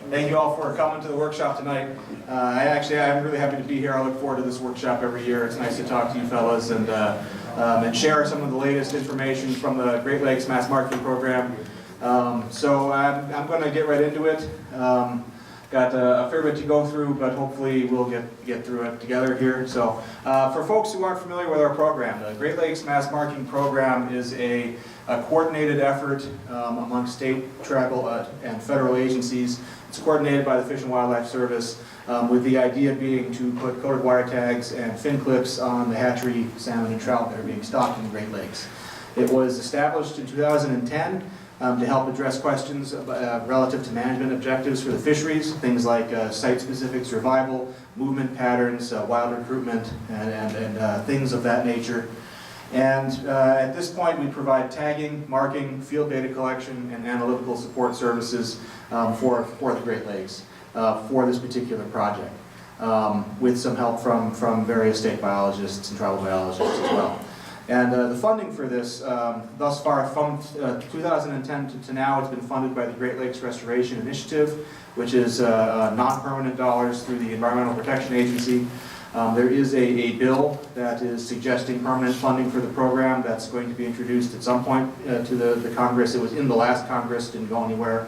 Thank you all for coming to the workshop tonight. I'm really happy to be here. I look forward to this workshop every year. It's nice to talk to you fellas and share some of the latest information from the Great Lakes Mass Marketing Program. So I'm going to get right into it. Got a fair bit to go through, but hopefully we'll get through it together here. So for folks who aren't familiar with our program, the Great Lakes Mass Marketing Program is a coordinated effort among state, tribal, and federal agencies. It's coordinated by the Fish and Wildlife Service with the idea being to put coded wire tags and fin clips on the hatchery salmon and trout that are being stocked in the Great Lakes. It was established in 2010 to help address questions relative to management objectives for the fisheries, things like site-specific survival, movement patterns, wild recruitment, and things of that nature. And at this point, we provide tagging, marking, field data collection, and analytical support services for the Great Lakes for this particular project, with some help from various state biologists and tribal biologists as well. And the funding for this, thus far, from 2010 to now, it's been funded by the Great Lakes Restoration Initiative, which is non-permanent dollars through the Environmental Protection Agency. There is a bill that is suggesting permanent funding for the program that's going to be introduced at some point to the Congress. It was in the last Congress, didn't go anywhere.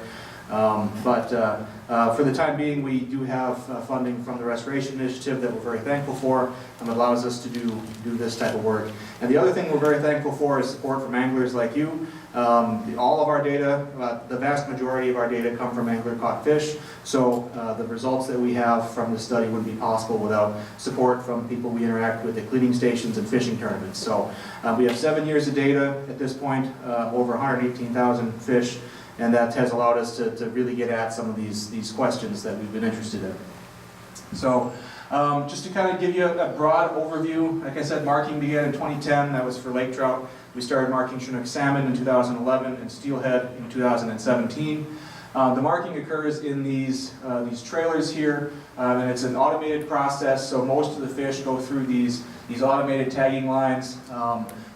For the time being, we do have funding from the Restoration Initiative that we're very thankful for, and allows us to do this type of work. And the other thing we're very thankful for is support from anglers like you. All of our data, the vast majority of our data come from angler caught fish, so the results that we have from the study wouldn't be possible without support from people we interact with at cleaning stations and fishing tournaments. So we have 7 years of data at this point, over 118,000 fish, and that has allowed us to really get at some of these questions that we've been interested in. So just to kind of give you a broad overview, like I said, marking began in 2010. That was for lake trout. We started marking Chinook salmon in 2011 and steelhead in 2017. The marking occurs in these trailers here, and it's an automated process, so most of the fish go through these automated tagging lines.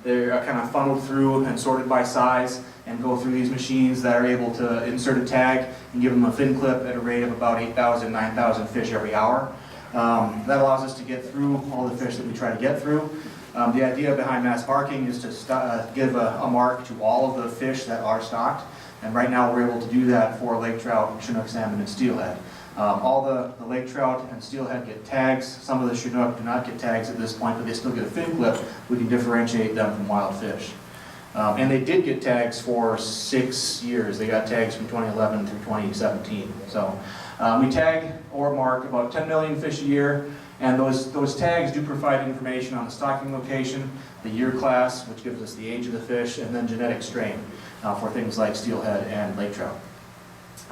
They're kind of funneled through and sorted by size and go through these machines that are able to insert a tag and give them a fin clip at a rate of about 8,000, 9,000 fish every hour. That allows us to get through all the fish that we try to get through. The idea behind mass marking is to give a mark to all of the fish that are stocked, and right now we're able to do that for lake trout, Chinook salmon, and steelhead. All the lake trout and steelhead get tags. Some of the Chinook do not get tags at this point, but they still get a fin clip. We can differentiate them from wild fish. And they did get tags for 6 years. They got tags from 2011 through 2017. So we tag or mark about 10 million fish a year, and those tags do provide information on the stocking location, the year class, which gives us the age of the fish, and then genetic strain for things like steelhead and lake trout.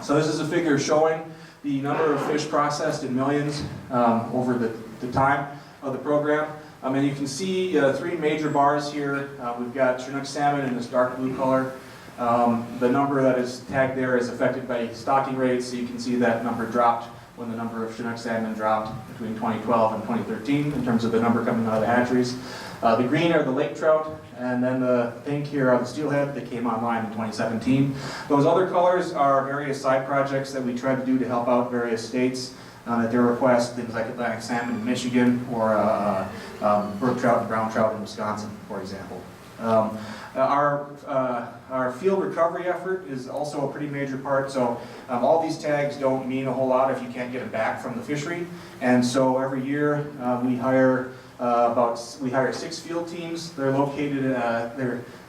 So this is a figure showing the number of fish processed in millions over the time of the program. And you can see 3 major bars here. We've got Chinook salmon in this dark blue color. The number that is tagged there is affected by stocking rates, so you can see that number dropped when the number of Chinook salmon dropped between 2012 and 2013 in terms of the number coming out of the hatcheries. The green are the lake trout, and then the pink here are the steelhead that came online in 2017. Those other colors are various side projects that we tried to do to help out various states at their request, things like Atlantic salmon in Michigan, or brook trout and brown trout in Wisconsin, for example. Our field recovery effort is also a pretty major part. So all these tags don't mean a whole lot if you can't get them back from the fishery. And so every year we hire 6 field teams. They're located,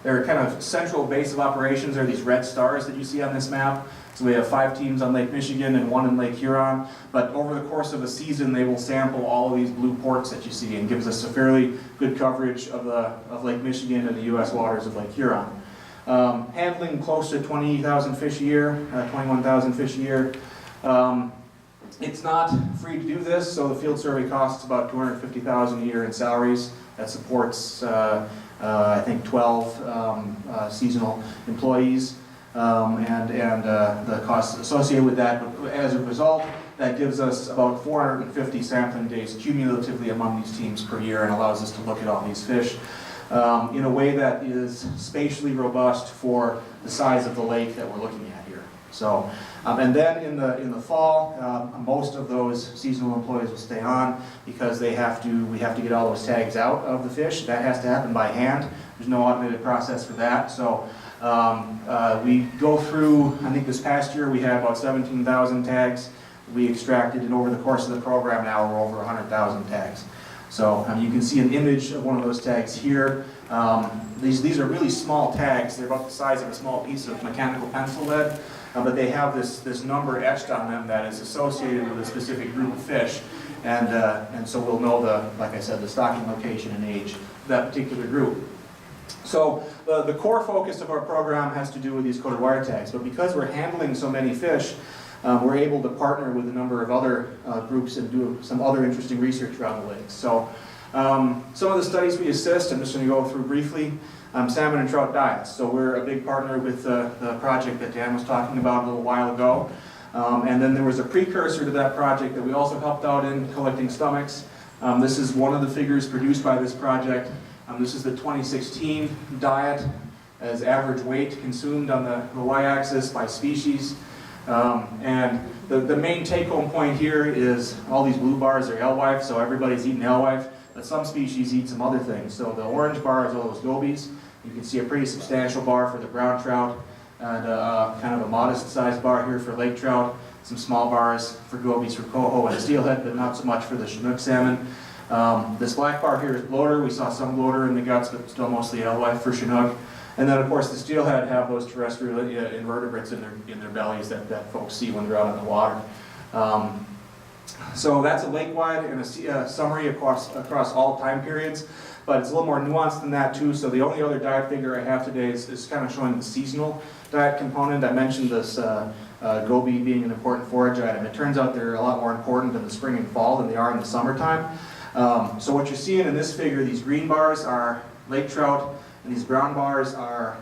they're kind of central base of operations are these red stars that you see on this map. So we have 5 teams on Lake Michigan and 1 in Lake Huron. But over the course of a season, they will sample all of these blue ports that you see, and gives us a fairly good coverage of Lake Michigan and the U.S. waters of Lake Huron. Handling close to 20,000 fish a year, 21,000 fish a year. It's not free to do this, so the field survey costs about $250,000 a year in salaries. That supports, I think, 12 seasonal employees. And the costs associated with that. But as a result, that gives us about 450 sampling days cumulatively among these teams per year, and allows us to look at all these fish in a way that is spatially robust for the size of the lake that we're looking at here. So, and then in the fall, most of those seasonal employees will stay on because we have to get all those tags out of the fish. That has to happen by hand. There's no automated process for that. So we go through, I think this past year we had about 17,000 tags we extracted, and over the course of the program now we're over 100,000 tags. So you can see an image of one of those tags here. These are really small tags. They're about the size of a small piece of mechanical pencil lead, but they have this number etched on them that is associated with a specific group of fish, and so we'll know like I said, the stocking location and age of that particular group. So the core focus of our program has to do with these coated wire tags, but because we're handling so many fish, we're able to partner with a number of other groups and do some other interesting research around the lakes. So some of the studies we assist, I'm just going to go through briefly, salmon and trout diets. So we're a big partner with the project that Dan was talking about a little while ago. And then there was a precursor to that project that we also helped out in, collecting stomachs. This is one of the figures produced by this project. This is the 2016 diet as average weight consumed on the y-axis by species. And the main take-home point here is all these blue bars are alewife, so everybody's eating alewife, but some species eat some other things. So the orange bar is all those gobies. You can see a pretty substantial bar for the brown trout, and kind of a modest-sized bar here for lake trout, some small bars for gobies for coho and steelhead, but not so much for the Chinook salmon. This black bar here is bloater. We saw some bloater in the guts, but still mostly alewife for Chinook. And then, of course, the steelhead have those terrestrial invertebrates in their bellies that folks see when they're out on the water. So that's a lake-wide and a summary across all time periods, but it's a little more nuanced than that too. So the only other diet figure I have today is kind of showing the seasonal diet component. I mentioned this goby being an important forage item. It turns out they're a lot more important in the spring and fall than they are in the summertime. So what you're seeing in this figure, these green bars are lake trout, and these brown bars are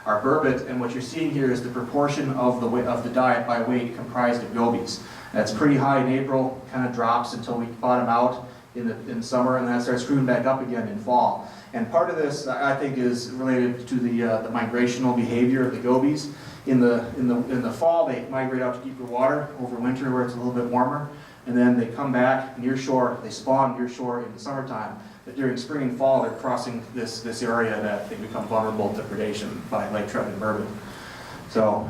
burbot, and what you're seeing here is the proportion of the diet by weight comprised of gobies. That's pretty high in April, kind of drops until we bottom out in summer, and then it starts screwing back up again in fall. And part of this, I think, is related to the migrational behavior of the gobies. In the fall, they migrate out to deeper water over winter where it's a little bit warmer, and then they come back near shore. They spawn near shore in the summertime. But during spring and fall, they're crossing this area that they become vulnerable to predation by lake trout and burbot. So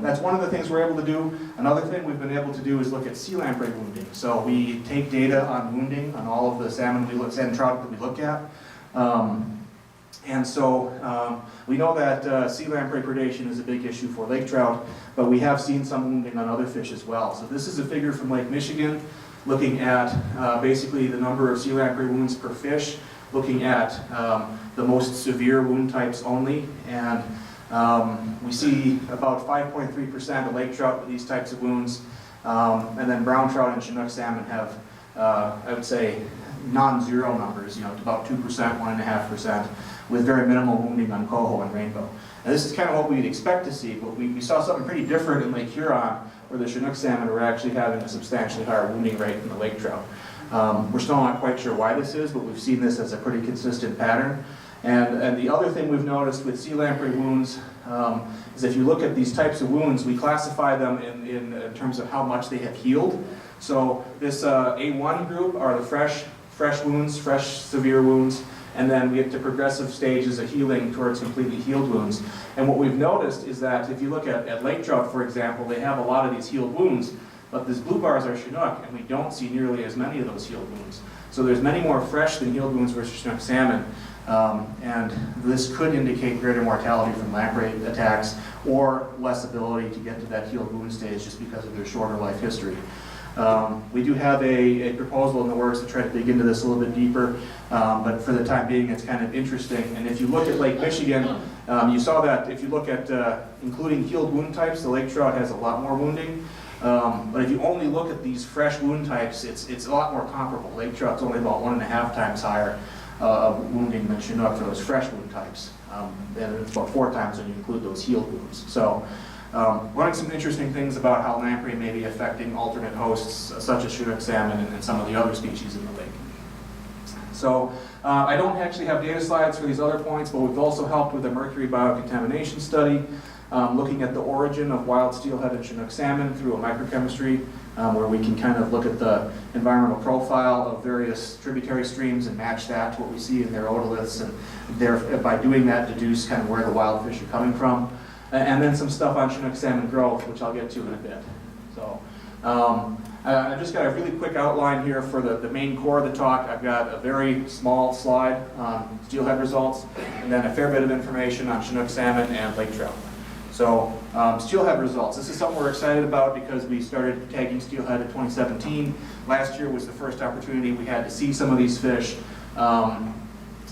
that's one of the things we're able to do. Another thing we've been able to do is look at sea lamprey wounding. So we take data on wounding on all of the salmon and trout that we look at. And so we know that sea lamprey predation is a big issue for lake trout, but we have seen some wounding on other fish as well. So this is a figure from Lake Michigan, looking at basically the number of sea lamprey wounds per fish, looking at the most severe wound types only, and we see about 5.3% of lake trout with these types of wounds, and then brown trout and Chinook salmon have, I would say, non-zero numbers, about 2%, 1.5%, with very minimal wounding on coho and rainbow. And this is kind of what we'd expect to see, but we saw something pretty different in Lake Huron, where the Chinook salmon were actually having a substantially higher wounding rate than the lake trout. We're still not quite sure why this is, but we've seen this as a pretty consistent pattern. And the other thing we've noticed with sea lamprey wounds is if you look at these types of wounds, we classify them in terms of how much they have healed. So this A1 group are the fresh wounds, fresh severe wounds, and then we get to progressive stages of healing towards completely healed wounds. And what we've noticed is that if you look at lake trout, for example, they have a lot of these healed wounds, but these blue bars are Chinook, and we don't see nearly as many of those healed wounds. So there's many more fresh than healed wounds versus Chinook salmon, and this could indicate greater mortality from lamprey attacks or less ability to get to that healed wound stage just because of their shorter life history. We do have a proposal in the works to try to dig into this a little bit deeper, but for the time being it's kind of interesting. And if you look at Lake Michigan, you saw that if you look at including healed wound types, the lake trout has a lot more wounding. But if you only look at these fresh wound types, it's a lot more comparable. Lake trout's only about 1.5 times higher wounding than Chinook for those fresh wound types. And it's about 4 times when you include those healed wounds. So learning some interesting things about how lamprey may be affecting alternate hosts such as Chinook salmon and some of the other species in the lake. So I don't actually have data slides for these other points, but we've also helped with a mercury biocontamination study. looking at the origin of wild steelhead and Chinook salmon through a microchemistry, where we can kind of look at the environmental profile of various tributary streams and match that to what we see in their otoliths, and by doing that deduce kind of where the wild fish are coming from. And then some stuff on Chinook salmon growth, which I'll get to in a bit. So I just got a really quick outline here for the main core of the talk. I've got a very small slide on steelhead results, and then a fair bit of information on Chinook salmon and lake trout. So steelhead results. This is something we're excited about because we started tagging steelhead in 2017. Last year was the first opportunity we had to see some of these fish.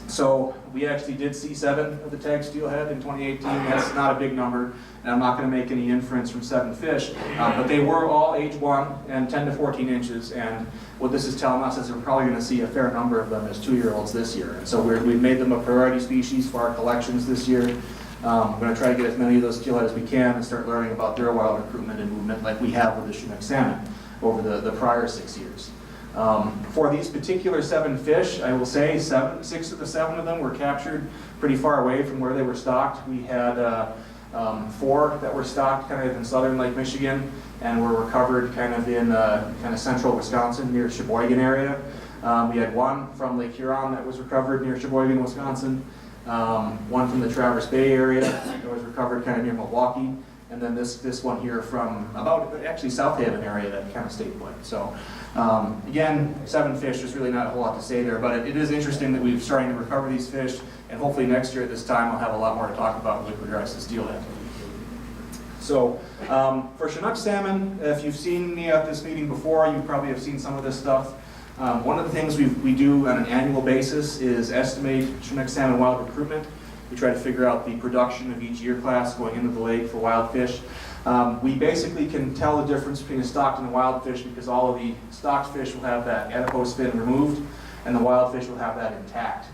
So we actually did see 7 of the tagged steelhead in 2018. That's not a big number, and I'm not going to make any inference from 7 fish, but they were all age 1 and 10 to 14 inches, and what this is telling us is we're probably going to see a fair number of them as 2-year-olds this year. And so we've made them a priority species for our collections this year. We're going to try to get as many of those steelhead as we can and start learning about their wild recruitment and movement like we have with the Chinook salmon over the prior 6 years. For these particular 7 fish, I will say 6 of the 7 of them were captured pretty far away from where they were stocked. We had 4 that were stocked kind of in southern Lake Michigan and were recovered kind of in kind of central Wisconsin near Sheboygan area. We had 1 from Lake Huron that was recovered near Sheboygan, Wisconsin. 1 from the Traverse Bay area that was recovered kind of near Milwaukee. And then this one here from about actually South Haven area that kind of stayed put. So again, 7 fish, there's really not a whole lot to say there, but it is interesting that we're starting to recover these fish, and hopefully next year at this time I'll have a lot more to talk about with regards to steelhead. So for Chinook salmon, if you've seen me at this meeting before, you probably have seen some of this stuff. One of the things we do on an annual basis is estimate Chinook salmon wild recruitment. We try to figure out the production of each year class going into the lake for wild fish. We basically can tell the difference between a stocked and a wild fish because all of the stocked fish will have that adipose fin removed and the wild fish will have that intact.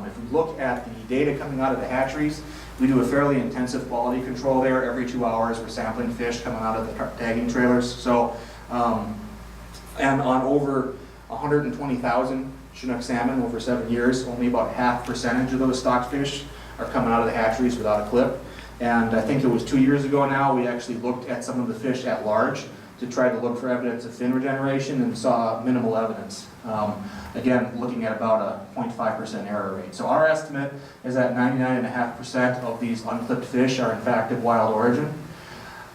If we look at the data coming out of the hatcheries, we do a fairly intensive quality control there. Every 2 hours we're sampling fish coming out of the tagging trailers. So, and on over 120,000 Chinook salmon over 7 years, only about 0.5% of those stocked fish are coming out of the hatcheries without a clip. And I think it was 2 years ago now, we actually looked at some of the fish at large to try to look for evidence of fin regeneration and saw minimal evidence. Again, looking at about a 0.5% error rate. So our estimate is that 99.5% of these unclipped fish are in fact of wild origin.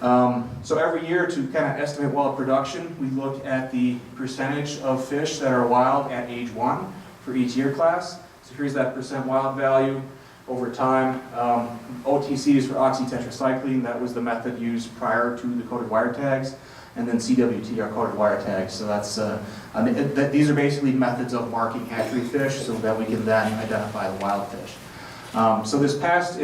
So every year to kind of estimate wild production, we look at the percentage of fish that are wild at age 1 for each year class. So here's that percent wild value over time. OTCs for oxytetracycline, that was the method used prior to the coded wire tags. And then CWT are coded wire tags. So that's these are basically methods of marking hatchery fish so that we can then identify the wild fish. So this past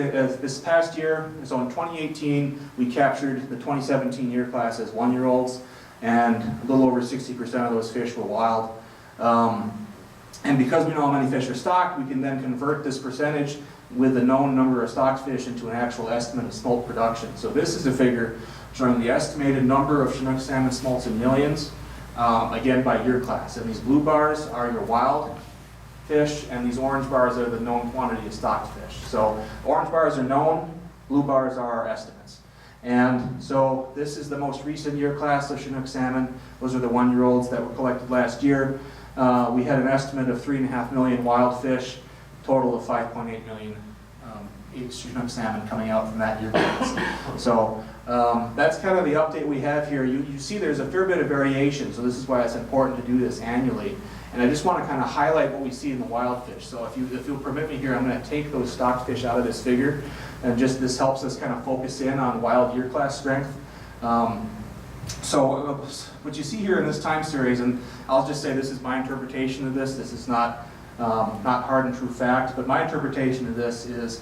year, so in 2018, we captured the 2017 year class as 1-year-olds, and a little over 60% of those fish were wild. And because we know how many fish are stocked, we can then convert this percentage with the known number of stocked fish into an actual estimate of smolt production. So this is a figure showing the estimated number of Chinook salmon smolts in millions, again by year class. And these blue bars are your wild fish, and these orange bars are the known quantity of stocked fish. So orange bars are known, blue bars are our estimates. And so this is the most recent year class of Chinook salmon. Those are the 1-year-olds that were collected last year. We had an estimate of 3.5 million wild fish, total of 5.8 million Chinook salmon coming out from that year class. So that's kind of the update we have here. You see there's a fair bit of variation, so this is why it's important to do this annually. And I just want to kind of highlight what we see in the wild fish. So if you'll permit me here, I'm going to take those stocked fish out of this figure, and just this helps us kind of focus in on wild year class strength. So what you see here in this time series, and I'll just say this is my interpretation of this. This is not hard and true fact, but my interpretation of this is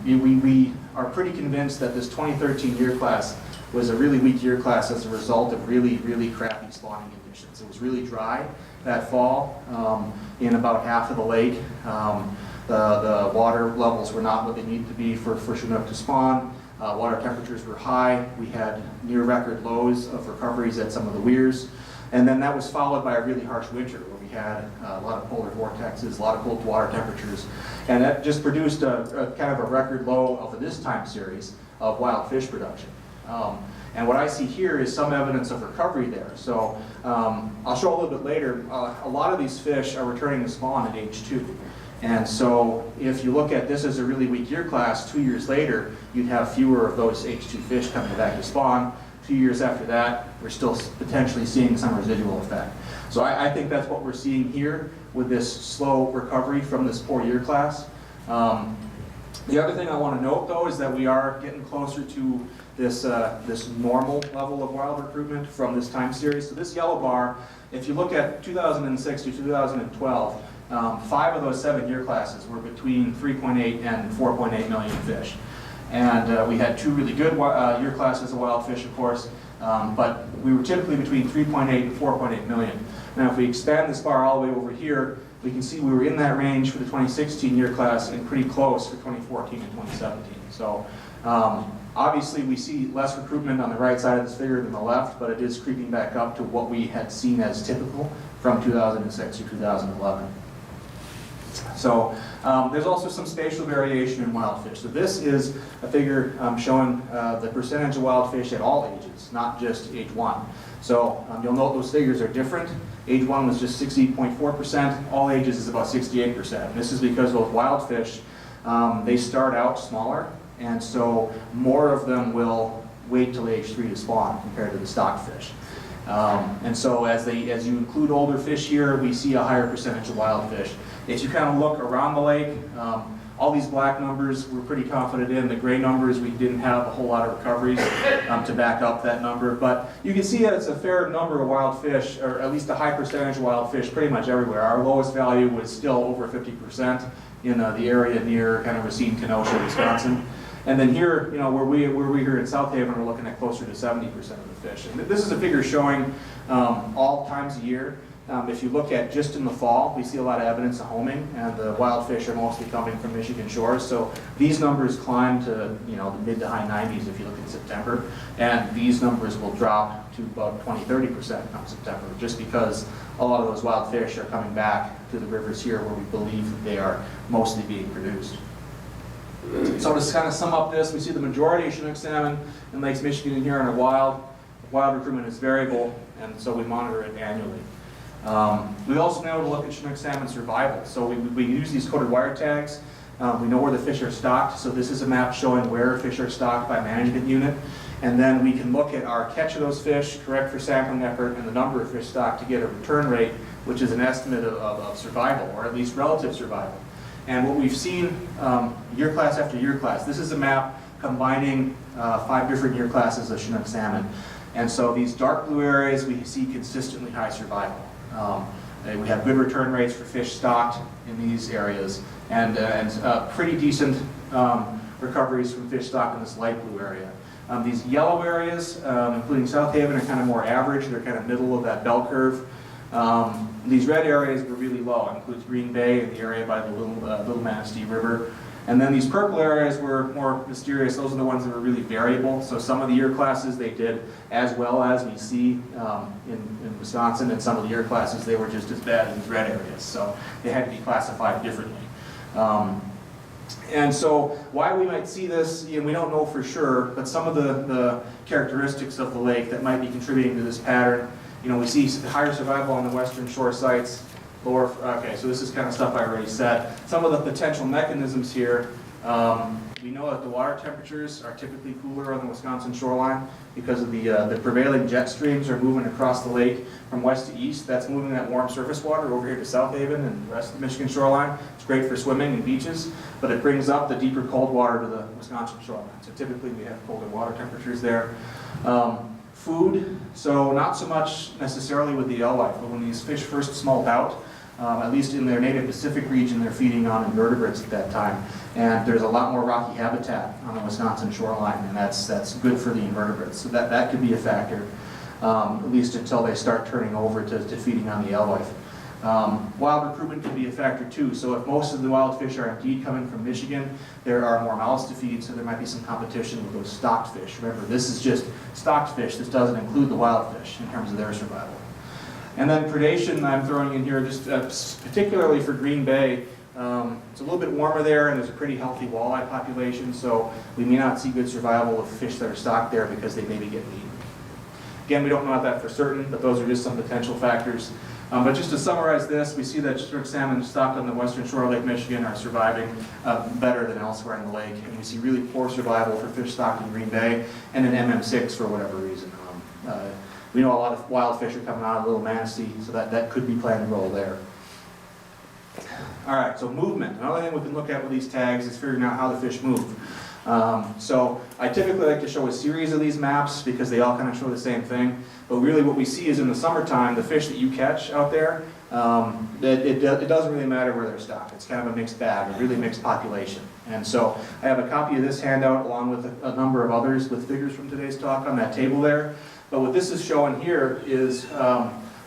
we are pretty convinced that this 2013 year class was a really weak year class as a result of really, really crappy spawning conditions. It was really dry that fall in about half of the lake. The water levels were not what they needed to be for Chinook to spawn. Water temperatures were high. We had near record lows of recoveries at some of the weirs. And then that was followed by a really harsh winter where we had a lot of polar vortexes, a lot of cold water temperatures. And that just produced a kind of a record low of this time series of wild fish production. And what I see here is some evidence of recovery there. So I'll show a little bit later, a lot of these fish are returning to spawn at age 2. And so if you look at this as a really weak year class, 2 years later, you'd have fewer of those H2 fish coming back to spawn. 2 years after that, we're still potentially seeing some residual effect. So I think that's what we're seeing here with this slow recovery from this poor year class. The other thing I want to note, though, is that we are getting closer to this, this normal level of wild recruitment from this time series. So this yellow bar, if you look at 2006 to 2012, 5 of those 7 year classes were between 3.8 and 4.8 million fish. And we had 2 really good year classes of wild fish, of course, but we were typically between 3.8 and 4.8 million. Now, if we expand this bar all the way over here, we can see we were in that range for the 2016 year class and pretty close for 2014 and 2017. So obviously we see less recruitment on the right side of this figure than the left, but it is creeping back up to what we had seen as typical from 2006 to 2011. So there's also some spatial variation in wild fish. So this is a figure showing the percentage of wild fish at all ages, not just age 1. So you'll note those figures are different. Age 1 was just 60.4%, all ages is about 68%. And this is because those wild fish, they start out smaller, and so more of them will wait till age 3 to spawn compared to the stock fish. And so as you include older fish here, we see a higher percentage of wild fish. If you kind of look around the lake, all these black numbers we're pretty confident in. The gray numbers, we didn't have a whole lot of recoveries to back up that number. But you can see that it's a fair number of wild fish, or at least a high percentage of wild fish pretty much everywhere. Our lowest value was still over 50% in the area near kind of Racine, Kenosha, Wisconsin. And then here, you know, where we here in South Haven are looking at closer to 70% of the fish. And this is a figure showing all times of year. If you look at just in the fall, we see a lot of evidence of homing, and the wild fish are mostly coming from Michigan shores. So these numbers climb to, you know, the mid to high 90s if you look in September, and these numbers will drop to about 20–30% come September, just because a lot of those wild fish are coming back to the rivers here where we believe that they are mostly being produced. So to kind of sum up this, we see the majority of Chinook salmon in Lakes Michigan and Huron are wild. Wild recruitment is variable, and so we monitor it annually. We also know to look at Chinook salmon survival. So we use these coded wire tags. We know where the fish are stocked. So this is a map showing where fish are stocked by management unit. And then we can look at our catch of those fish, correct for sampling effort, and the number of fish stocked to get a return rate, which is an estimate of survival, or at least relative survival. And what we've seen year class after year class, this is a map combining 5 different year classes of Chinook salmon. And so these dark blue areas, we see consistently high survival. We have good return rates for fish stocked in these areas, and pretty decent recoveries from fish stocked in this light blue area. These yellow areas, including South Haven, are kind of more average. They're kind of middle of that bell curve. These red areas were really low. It includes Green Bay and the area by the Little Manistee River. And then these purple areas were more mysterious. Those are the ones that were really variable. So some of the year classes they did as well as we see in Wisconsin, and some of the year classes they were just as bad as red areas. So they had to be classified differently. And so why we might see this, you know, we don't know for sure, but some of the characteristics of the lake that might be contributing to this pattern, you know, we see higher survival on the western shore sites. Lower, okay, so this is kind of stuff I already said. Some of the potential mechanisms here, we know that the water temperatures are typically cooler on the Wisconsin shoreline because of the prevailing jet streams are moving across the lake from west to east. That's moving that warm surface water over here to South Haven and the rest of the Michigan shoreline. It's great for swimming and beaches, but it brings up the deeper cold water to the Wisconsin shoreline. So typically we have colder water temperatures there. Food, so not so much necessarily with the alewife, but when these fish first smolt out, at least in their native Pacific region, they're feeding on invertebrates at that time. And there's a lot more rocky habitat on the Wisconsin shoreline, and that's good for the invertebrates. So that could be a factor, at least until they start turning over to feeding on the alewife. Wild recruitment can be a factor too. So if most of the wild fish are indeed coming from Michigan, there are more mouths to feed, so there might be some competition with those stocked fish. Remember, this is just stocked fish. This doesn't include the wild fish in terms of their survival. And then predation I'm throwing in here just particularly for Green Bay. It's a little bit warmer there, and there's a pretty healthy walleye population, so we may not see good survival of fish that are stocked there because they maybe get eaten. Again, we don't know that for certain, but those are just some potential factors. But just to summarize this, we see that Chinook salmon stocked on the western shore of Lake Michigan are surviving better than elsewhere in the lake, and we see really poor survival for fish stocked in Green Bay and in MM6 for whatever reason. We know a lot of wild fish are coming out of Little Manistee, so that could be playing a role there. All right, so movement. Another thing we can look at with these tags is figuring out how the fish move. So I typically like to show a series of these maps because they all kind of show the same thing. But really what we see is in the summertime, the fish that you catch out there, it doesn't really matter where they're stocked. It's kind of a mixed bag, a really mixed population. And so I have a copy of this handout along with a number of others with figures from today's talk on that table there. But what this is showing here is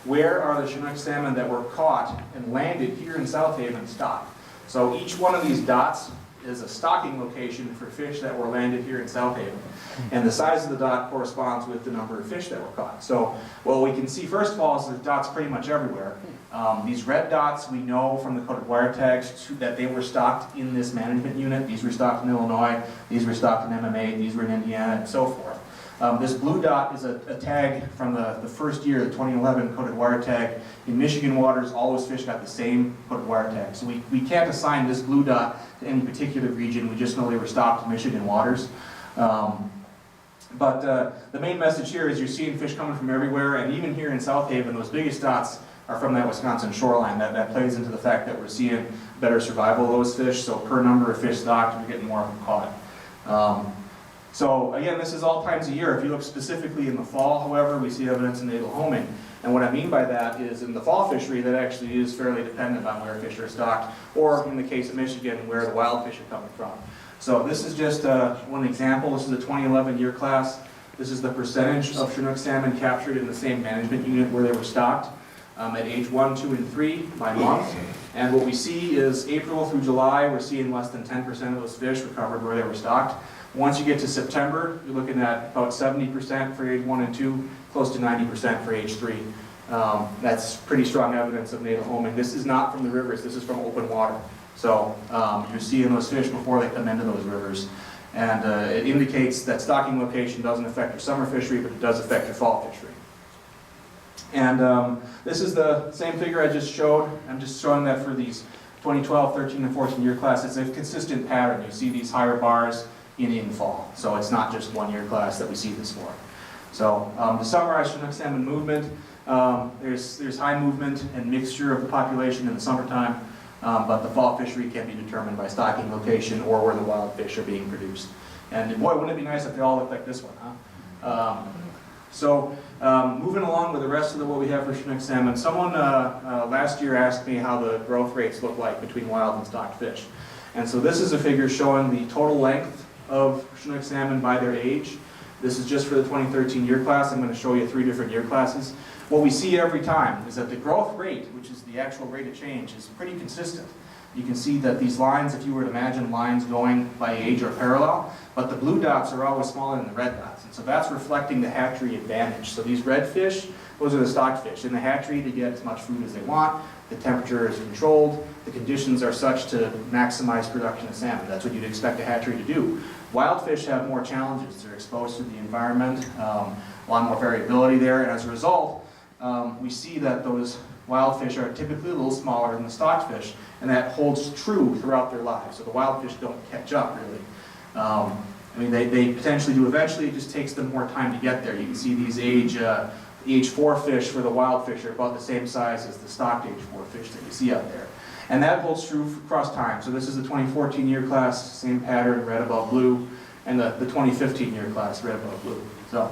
where are the Chinook salmon that were caught and landed here in South Haven stocked. So each one of these dots is a stocking location for fish that were landed here in South Haven. And the size of the dot corresponds with the number of fish that were caught. So what we can see first of all is the dots pretty much everywhere. These red dots we know from the coded wire tags that they were stocked in this management unit. These were stocked in Illinois, these were stocked in MMA, these were in Indiana, and so forth. This blue dot is a tag from the first year, the 2011 coded wire tag. In Michigan waters, all those fish got the same coded wire tag. So we can't assign this blue dot to any particular region, we just know they were stocked in Michigan waters. But the main message here is you're seeing fish coming from everywhere, and even here in South Haven, those biggest dots are from that Wisconsin shoreline. That plays into the fact that we're seeing better survival of those fish, so per number of fish stocked, we're getting more of them caught. So again, this is all times of year. If you look specifically in the fall, however, we see evidence in natal homing. And what I mean by that is in the fall fishery, that actually is fairly dependent on where fish are stocked, or in the case of Michigan, where the wild fish are coming from. So this is just one example. This is the 2011 year class. This is the percentage of Chinook salmon captured in the same management unit where they were stocked at age 1, 2, and 3 by month. And what we see is April through July, we're seeing less than 10% of those fish recovered where they were stocked. Once you get to September, you're looking at about 70% for age 1 and 2, close to 90% for age 3. That's pretty strong evidence of natal homing. This is not from the rivers, this is from open water. So you're seeing those fish before they come into those rivers. And it indicates that stocking location doesn't affect your summer fishery, but it does affect your fall fishery. And this is the same figure I just showed. I'm just showing that for these 2012, 13, and 14 year classes. It's a consistent pattern. You see these higher bars in fall. So it's not just 1 year class that we see this for. So to summarize Chinook salmon movement, there's high movement and mixture of the population in the summertime, but the fall fishery can be determined by stocking location or where the wild fish are being produced. And boy, wouldn't it be nice if they all looked like this one, huh? Moving along with the rest of what we have for Chinook salmon, someone last year asked me how the growth rates look like between wild and stocked fish. And so this is a figure showing the total length of Chinook salmon by their age. This is just for the 2013 year class. I'm going to show you 3 different year classes. What we see every time is that the growth rate, which is the actual rate of change, is pretty consistent. You can see that these lines, if you were to imagine lines going by age, are parallel, but the blue dots are always smaller than the red dots. And so that's reflecting the hatchery advantage. So these red fish, those are the stocked fish. In the hatchery, they get as much food as they want. The temperature is controlled. The conditions are such to maximize production of salmon. That's what you'd expect a hatchery to do. Wild fish have more challenges. They're exposed to the environment, a lot more variability there, and as a result, we see that those wild fish are typically a little smaller than the stocked fish, and that holds true throughout their lives. So the wild fish don't catch up, really. I mean, they potentially do eventually. It just takes them more time to get there. You can see these age 4 fish for the wild fish are about the same size as the stocked age 4 fish that you see out there. And that holds true across time. So this is the 2014 year class, same pattern, red above blue, and the 2015 year class, red above blue. So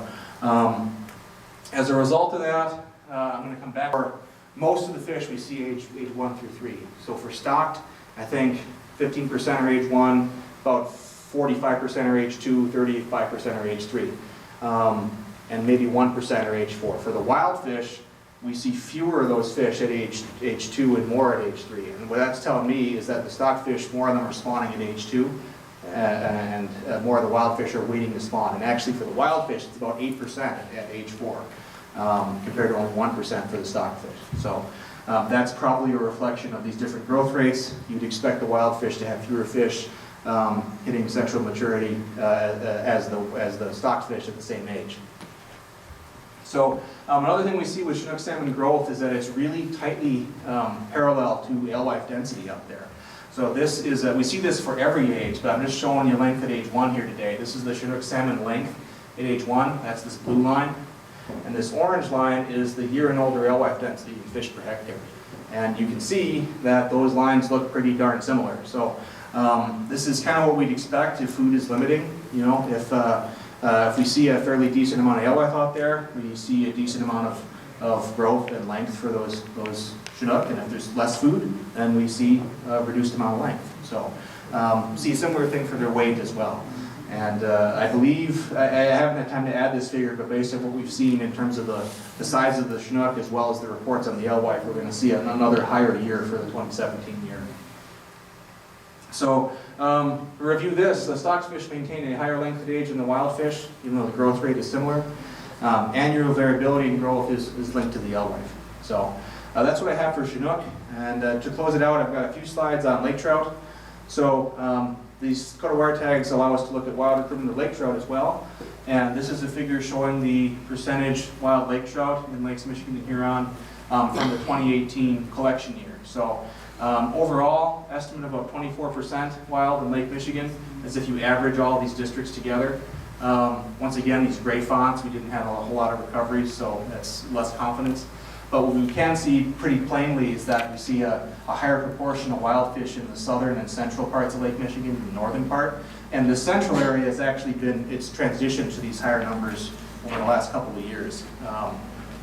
as a result of that, I'm going to come back. For most of the fish we see age 1 through 3. So for stocked, I think 15% are age 1, about 45% are age 2, 35% are age 3. And maybe 1% are age 4. For the wild fish, we see fewer of those fish at age 2 and more at age 3. And what that's telling me is that the stocked fish, more of them are spawning at age 2, and more of the wild fish are waiting to spawn. And actually for the wild fish, it's about 8% at age 4, compared to only 1% for the stocked fish. So That's probably a reflection of these different growth rates. You'd expect the wild fish to have fewer fish hitting sexual maturity as the stocked fish at the same age. So another thing we see with Chinook salmon growth is that it's really tightly parallel to alewife density up there. So this is, we see this for every age, but I'm just showing you length at age 1 here today. This is the Chinook salmon length at age 1, that's this blue line. And this orange line is the year and older alewife density in fish per hectare. And you can see that those lines look pretty darn similar. So this is kind of what we'd expect if food is limiting. You know, if we see a fairly decent amount of alewife out there, we see a decent amount of growth and length for those Chinook, and if there's less food, then we see a reduced amount of length. So see a similar thing for their weight as well. And I believe, I haven't had time to add this figure, but based on what we've seen in terms of the size of the Chinook as well as the reports on the alewife, we're going to see another higher year for the 2017 year. So to review this, the stocked fish maintain a higher length of age than the wild fish, even though the growth rate is similar. Annual variability in growth is linked to the alewife. So that's what I have for Chinook. And to close it out, I've got a few slides on lake trout. So these Dakota wire tags allow us to look at wild recruitment of lake trout as well. And this is a figure showing the percentage wild lake trout in Lakes Michigan and Huron from the 2018 collection year. So overall, estimate of about 24% wild in Lake Michigan, as if you average all these districts together. Once again, these gray fonts, we didn't have a whole lot of recoveries, so that's less confidence. But what we can see pretty plainly is that we see a higher proportion of wild fish in the southern and central parts of Lake Michigan than the northern part. And the central area has actually been, it's transitioned to these higher numbers over the last couple of years.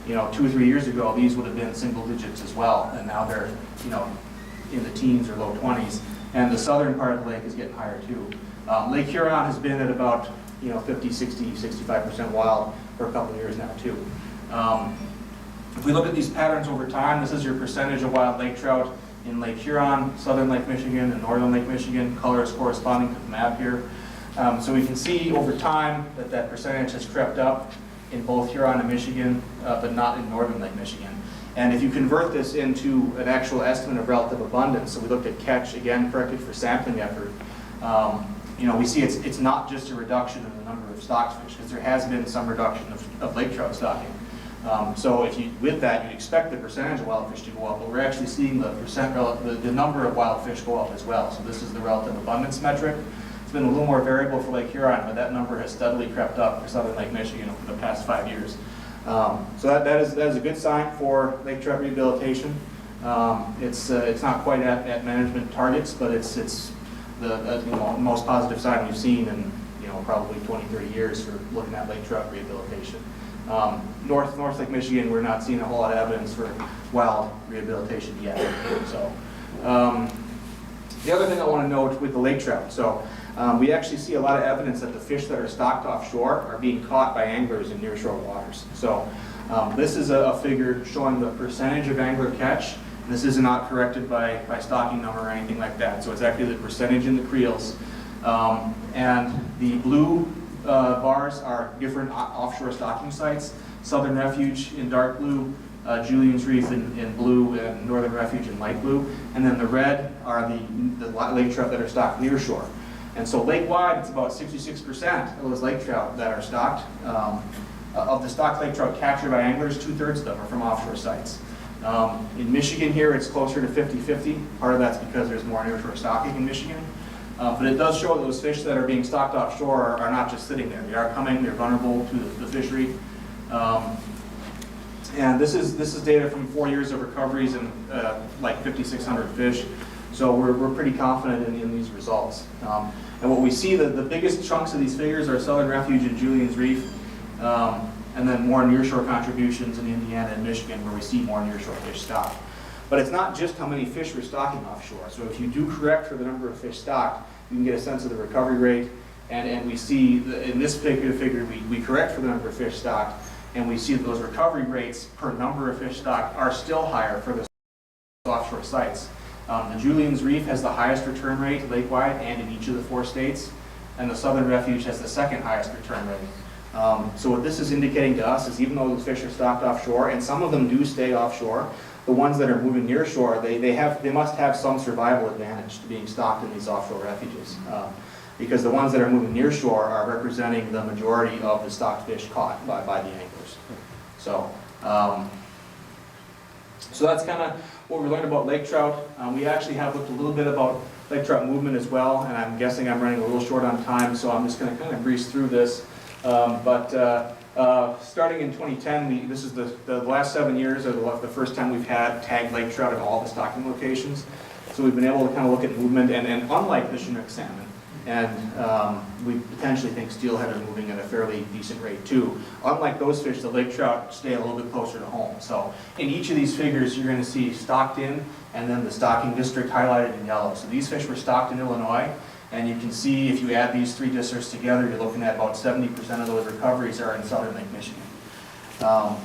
You know, 2 or 3 years ago, these would have been single digits as well, and now they're, you know, in the teens or low 20s. And the southern part of the lake is getting higher too. Lake Huron has been at about, you know, 50, 60, 65% wild for a couple of years now too. If we look at these patterns over time, this is your percentage of wild lake trout in Lake Huron, southern Lake Michigan, and northern Lake Michigan. Color is corresponding to the map here. So we can see over time that that percentage has crept up in both Huron and Michigan, but not in northern Lake Michigan. And if you convert this into an actual estimate of relative abundance, so we looked at catch, again, corrected for sampling effort, you know, we see it's not just a reduction in the number of stocked fish, because there has been some reduction of lake trout stocking. So if you, with that, you'd expect the percentage of wild fish to go up, but we're actually seeing the number of wild fish go up as well. So this is the relative abundance metric. It's been a little more variable for Lake Huron, but that number has steadily crept up for southern Lake Michigan over the past 5 years. So that is a good sign for lake trout rehabilitation. It's not quite at management targets, but it's the most positive sign we've seen in probably 20, 30 years for looking at lake trout rehabilitation. North Lake Michigan, we're not seeing a whole lot of evidence for wild rehabilitation yet. So the other thing I want to note with the lake trout, so we actually see a lot of evidence that the fish that are stocked offshore are being caught by anglers in nearshore waters. So this is a figure showing the percentage of angler catch. This is not corrected by stocking number or anything like that. So it's actually the percentage in the creels. And the blue bars are different offshore stocking sites. Southern Refuge in dark blue, Julian's Reef in blue, and Northern Refuge in light blue. And then the red are the lake trout that are stocked near shore. And so lake-wide, it's about 66% of those lake trout that are stocked. Of the stocked lake trout captured by anglers, 2/3 of them are from offshore sites. In Michigan here, it's closer to 50-50. Part of that's because there's more nearshore stocking in Michigan. But it does show that those fish that are being stocked offshore are not just sitting there. They are coming, they're vulnerable to the fishery. And this is data from 4 years of recoveries and like 5,600 fish. So we're pretty confident in these results. And what we see, the biggest chunks of these figures are Southern Refuge and Julian's Reef, and then more nearshore contributions in Indiana and Michigan where we see more nearshore fish stocked. But it's not just how many fish we're stocking offshore. So if you do correct for the number of fish stocked, you can get a sense of the recovery rate. And we see, in this particular figure, we correct for the number of fish stocked, and we see that those recovery rates per number of fish stocked are still higher for the offshore sites. The Julian's Reef has the highest return rate lake-wide and in each of the 4 states, and the Southern Refuge has the second highest return rate. So what this is indicating to us is even though those fish are stocked offshore, and some of them do stay offshore, the ones that are moving near shore, they must have some survival advantage to being stocked in these offshore refuges. Because the ones that are moving near shore are representing the majority of the stocked fish caught by the anglers. So, so that's kind of what we learned about lake trout. We actually have looked a little bit about lake trout movement as well, and I'm guessing I'm running a little short on time, so I'm just going to kind of breeze through this. Starting in 2010, this is the last 7 years are the first time we've had tagged lake trout at all the stocking locations. So we've been able to kind of look at movement, and unlike the Chinook salmon, and we potentially think steelhead are moving at a fairly decent rate too. Unlike those fish, the lake trout stay a little bit closer to home. So in each of these figures, you're going to see stocked in, and then the stocking district highlighted in yellow. So these fish were stocked in Illinois, and you can see if you add these three districts together, you're looking at about 70% of those recoveries are in southern Lake Michigan.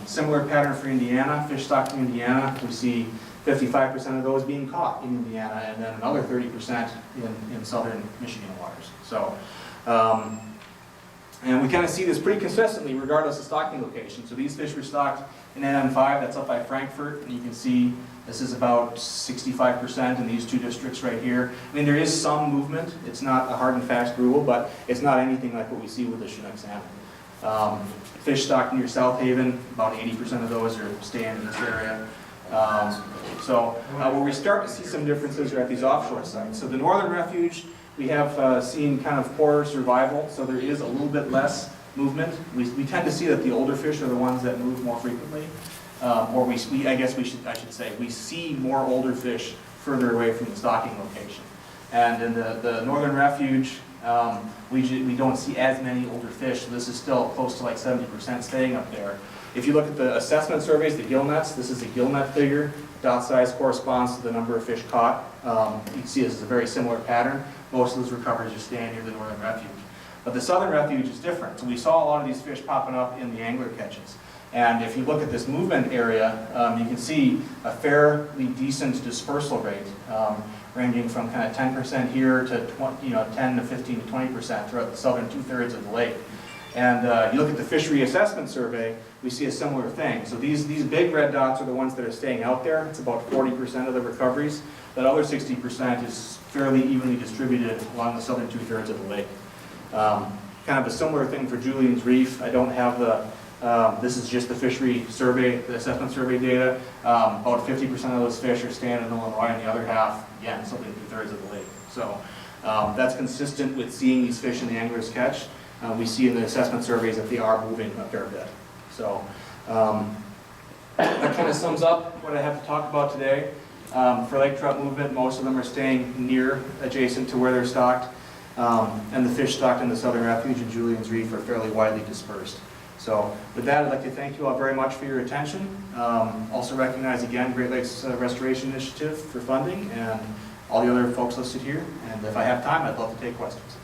Similar pattern for Indiana, fish stocked in Indiana. We see 55% of those being caught in Indiana, and then another 30% in southern Michigan waters. So, and we kind of see this pretty consistently regardless of stocking location. So these fish were stocked in NM5, that's up by Frankfurt, and you can see this is about 65% in these two districts right here. I mean, there is some movement. It's not a hard and fast rule, but it's not anything like what we see with the Chinook salmon. Fish stocked near South Haven, about 80% of those are staying in this area. Where we start to see some differences are at these offshore sites. So the Northern Refuge, we have seen kind of poorer survival, so there is a little bit less movement. We tend to see that the older fish are the ones that move more frequently. I should say, we see more older fish further away from the stocking location. And in the Northern Refuge, we don't see as many older fish, so this is still close to like 70% staying up there. If you look at the assessment surveys, the gill nets, this is a gill net figure. Dot size corresponds to the number of fish caught. You can see this is a very similar pattern. Most of those recoveries are staying near the Northern Refuge. But the Southern Refuge is different. So we saw a lot of these fish popping up in the angler catches. And if you look at this movement area, you can see a fairly decent dispersal rate, ranging from kind of 10% here to 10 to 15 to 20% throughout the southern 2/3 of the lake. And you look at the fishery assessment survey, we see a similar thing. So these big red dots are the ones that are staying out there. It's about 40% of the recoveries. That other 60% is fairly evenly distributed along the southern 2/3 of the lake. Kind of a similar thing for Julian's Reef. I don't have this is just the fishery survey, the assessment survey data. About 50% of those fish are staying in Illinois, and the other half, again, southern 2/3 of the lake. So that's consistent with seeing these fish in the angler's catch. We see in the assessment surveys that they are moving a fair bit. So that kind of sums up what I have to talk about today. For lake trout movement, most of them are staying near, adjacent to where they're stocked. And the fish stocked in the Southern Refuge and Julian's Reef are fairly widely dispersed. So with that, I'd like to thank you all very much for your attention. Also recognize again Great Lakes Restoration Initiative for funding and all the other folks listed here. And if I have time, I'd love to take questions.